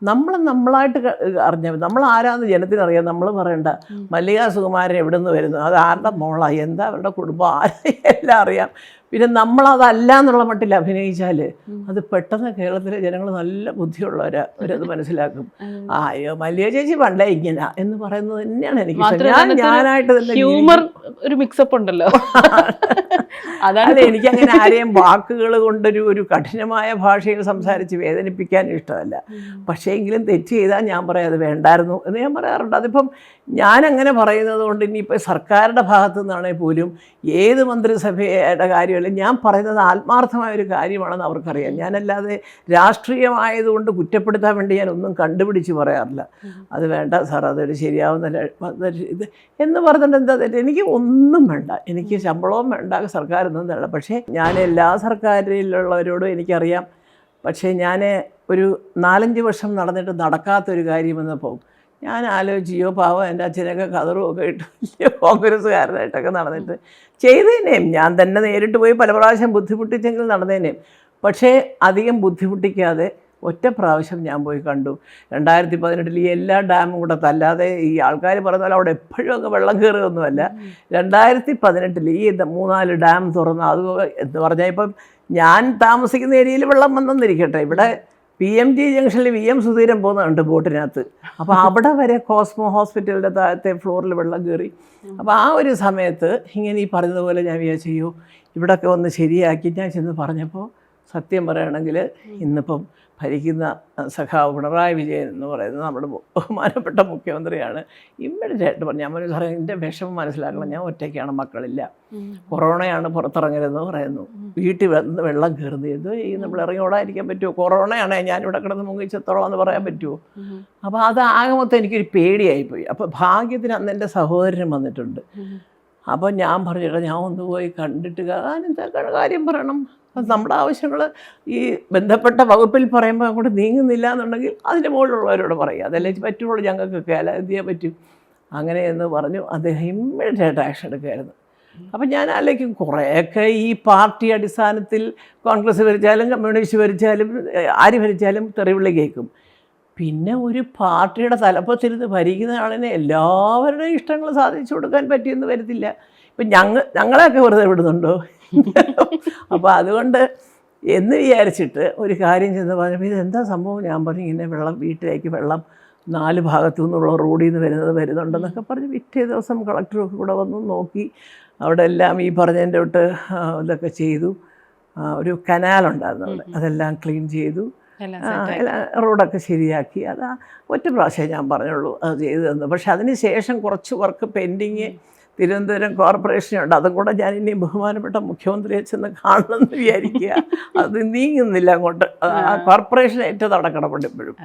നമ്മളായിട്ട് അറിഞ്ഞാൽ നമ്മൾ ആരാന്ന് ജനത്തിനറിയാം. നമ്മൾ പറയണ്ട മല്ലികാ സുകുമാരൻ എവിടെ നിന്ന് വരുന്നു, അത് ആരുടെ മോളാണ്, എന്താ അവരുടെ കുടുംബം, എല്ലാം അറിയാം. പിന്നെ നമ്മളതല്ല എന്നുള്ള മട്ടിൽ അഭിനയിച്ചാൽ അത് പെട്ടെന്ന് കേരളത്തിലെ ജനങ്ങൾ നല്ല ബുദ്ധിയുള്ളവരത് മനസ്സിലാക്കും. അയ്യോ മല്ലിക ചേച്ചി പണ്ടേ ഇങ്ങനെ എന്ന് പറയുന്നത് തന്നെയാണ് എനിക്ക് ഞാനായിട്ട് തന്നെ ഹ്യൂമർ ഒരു മിക്സപ്പ് ഉണ്ടല്ലോ. അതാണ് എനിക്കങ്ങനെ ആരെയും വാക്കുകൾ കൊണ്ടൊരു കഠിനമായ ഭാഷയിൽ സംസാരിച്ച് വേദനിപ്പിക്കാൻ ഇഷ്ടമല്ല. പക്ഷേ എങ്കിലും തെറ്റ് ചെയ്താൽ ഞാൻ പറയാം അത് വേണ്ടായിരുന്നു എന്ന് ഞാൻ പറയാറുണ്ട്. അതിപ്പം ഞാനങ്ങനെ പറയുന്നത് കൊണ്ട് ഇനിയിപ്പോൾ സർക്കാരിൻ്റെ ഭാഗത്തു നിന്നാണെങ്കിൽ പോലും ഏത് മന്ത്രിസഭയുടെ കാര്യമല്ല ഞാൻ പറയുന്നത് ആത്മാർത്ഥമായൊരു കാര്യമാണെന്ന് അവർക്കറിയാം. ഞാനല്ലാതെ രാഷ്ട്രീയമായതുകൊണ്ട് കുറ്റപ്പെടുത്താൻ വേണ്ടി ഞാനൊന്നും കണ്ടുപിടിച്ച് പറയാറില്ല. അത് വേണ്ട സാർ, അതൊരു ശരിയാവുന്ന ഇത് എന്ന് പറഞ്ഞിട്ട് എന്താ തെറ്റ്? എനിക്ക് ഒന്നും വേണ്ട, എനിക്ക് ശമ്പളവും വേണ്ട, സർക്കാരൊന്നും വേണ്ട. പക്ഷേ ഞാൻ എല്ലാ സർക്കാരിലുള്ളവരോടും എനിക്കറിയാം. പക്ഷേ ഞാൻ ഒരു 4-5 വർഷം നടന്നിട്ട് നടക്കാത്തൊരു കാര്യമെന്നപ്പോൾ ഞാൻ ആലോചിച്ചോ പാവം എൻ്റെ അച്ഛനൊക്കെ കതറുമൊക്കെ ഇട്ട് വലിയ കോൺഗ്രസ്സുകാരനായിട്ടൊക്കെ നടന്നിട്ട് ചെയ്തേനേയും ഞാൻ തന്നെ നേരിട്ട് പോയി പല പ്രാവശ്യം ബുദ്ധിമുട്ടിച്ചെങ്കിൽ നടന്നേനേയും. പക്ഷേ അധികം ബുദ്ധിമുട്ടിക്കാതെ ഒറ്റ പ്രാവശ്യം ഞാൻ പോയി കണ്ടു. 2018 ഈ എല്ലാ ഡാമും കൂടെ തല്ലാതെ ഈ ആൾക്കാർ പറഞ്ഞ പോലെ അവിടെ എപ്പോഴും അങ്ങ് വെള്ളം കയറുകയൊന്നുമല്ല. 2018 ഈ 3-4 ഡാം തുറന്ന് അത് എന്ന് പറഞ്ഞാൽ ഇപ്പം ഞാൻ താമസിക്കുന്ന ഏരിയയിൽ വെള്ളം വന്നെന്നിരിക്കട്ടെ, ഇവിടെ PMG ജംഗ്ഷനിൽ VM സുധീരൻ പോകുന്നുണ്ട് ബോട്ടിനകത്ത്. അപ്പോൾ അവിടെ വരെ കോസ്മോ ഹോസ്പിറ്റലിൻ്റെ താഴത്തെ ഫ്ലോറിൽ വെള്ളം കയറി. അപ്പോൾ ആ ഒരു സമയത്ത് ഇങ്ങനെ ഈ പറഞ്ഞതുപോലെ ഞാൻ വിചാരിച്ചു അയ്യോ ഇവിടെയൊക്കെ ഒന്ന് ശരിയാക്കി ഞാൻ ചെന്ന് പറഞ്ഞപ്പോൾ സത്യം പറയുകയാണെങ്കിൽ ഇന്നിപ്പം ഭരിക്കുന്ന സഖാവ് പിണറായി വിജയൻ എന്ന് പറയുന്നത് നമ്മുടെ ബഹുമാനപ്പെട്ട മുഖ്യമന്ത്രിയാണ്. ഇമ്മീഡിയറ്റായിട്ട് പറഞ്ഞു ഞാൻ പറഞ്ഞു സാറേ എൻ്റെ വിഷമം മനസ്സിലാക്കണം, ഞാൻ ഒറ്റയ്ക്കാണ്, മക്കളില്ല, കൊറോണയാണ്, പുറത്തിറങ്ങരുതെന്ന് പറയുന്നു, വീട്ടിൽ വന്ന് വെള്ളം കയറുന്നത് എന്തോ ഈ നമ്മൾ ഇറങ്ങി ഓടാതിരിക്കാൻ പറ്റുമോ, കൊറോണയാണേ ഞാനിവിടെ കിടന്ന് മുങ്ങിച്ചെത്തോളം എന്ന് പറയാൻ പറ്റുമോ? അപ്പോൾ അത് ആകെ മൊത്തം എനിക്കൊരു പേടിയായിപ്പോയി. അപ്പോൾ ഭാഗ്യത്തിന് അന്ന് എൻ്റെ സഹോദരൻ വന്നിട്ടുണ്ട്. അപ്പോൾ ഞാൻ പറഞ്ഞിട്ട് ഞാൻ ഒന്ന് പോയി കണ്ടിട്ട് എന്തൊക്കെയാണ് കാര്യം പറയണം, നമ്മുടെ ആവശ്യങ്ങൾ ഈ ബന്ധപ്പെട്ട വകുപ്പിൽ പറയുമ്പോൾ അങ്ങോട്ട് നീങ്ങുന്നില്ല എന്നുണ്ടെങ്കിൽ അതിൻ്റെ മുകളിലുള്ളവരോട് പറയുക, അതല്ലേ പറ്റുള്ളൂ, ഞങ്ങൾക്കൊക്കെ അല്ല എന്ത് ചെയ്യാൻ പറ്റും, അങ്ങനെയെന്ന് പറഞ്ഞു. അദ്ദേഹം ഇമ്മീഡിയറ്റായിട്ട് ആക്ഷൻ എടുക്കുമായിരുന്നു. അപ്പം ഞാൻ ആലോചിക്കും കുറേയൊക്കെ ഈ പാർട്ടി അടിസ്ഥാനത്തിൽ കോൺഗ്രസ് ഭരിച്ചാലും കമ്മ്യൂണിസ്റ്റ് ഭരിച്ചാലും ആര് ഭരിച്ചാലും തെറിവിളി കേൾക്കും. പിന്നെ ഒരു പാർട്ടിയുടെ തലപ്പത്തിരുന്ന് ഭരിക്കുന്ന ആളിനെ എല്ലാവരുടെയും ഇഷ്ടങ്ങൾ സാധിച്ചു കൊടുക്കാൻ പറ്റിയെന്ന് വരത്തില്ല. ഇപ്പം ഞങ്ങളെയൊക്കെ വെറുതെ വിടുന്നുണ്ടോ? അപ്പോൾ അതുകൊണ്ട് എന്ന് വിചാരിച്ചിട്ട് ഒരു കാര്യം ചെന്ന് പറഞ്ഞപ്പോൾ ഇതെന്താ സംഭവം? ഞാൻ പറഞ്ഞു ഇങ്ങനെ വെള്ളം വീട്ടിലേക്ക് വെള്ളം 4 ഭാഗത്തു നിന്നുള്ള റോഡിൽ നിന്ന് വരുന്നുണ്ടെന്നൊക്കെ പറഞ്ഞ് പിറ്റേ ദിവസം കളക്ടറൊക്കെ കൂടെ വന്നു നോക്കി. അവിടെ എല്ലാം ഈ പറഞ്ഞതിൻ്റെ തൊട്ട് ഇതൊക്കെ ചെയ്തു. ഒരു കനാലുണ്ടായിരുന്നു അവിടെ, അതെല്ലാം ക്ലീൻ ചെയ്തു, റോഡൊക്കെ ശരിയാക്കി. അത് ഒറ്റ പ്രാവശ്യം ഞാൻ പറഞ്ഞുള്ളൂ അത് ചെയ്തു തന്നു. പക്ഷെ അതിന് ശേഷം കുറച്ച് വർക്ക് പെൻഡിങ് തിരുവനന്തപുരം കോർപ്പറേഷനുണ്ട്, അതും കൂടെ ഞാൻ ഇനി ബഹുമാനപ്പെട്ട മുഖ്യമന്ത്രിയെ ചെന്ന് കാണണമെന്ന് വിചാരിക്കുക. അത് നീങ്ങുന്നില്ല അങ്ങോട്ട്. ആ കോർപ്പറേഷൻ ഏറ്റവും നടക്കണം ഇപ്പോഴും.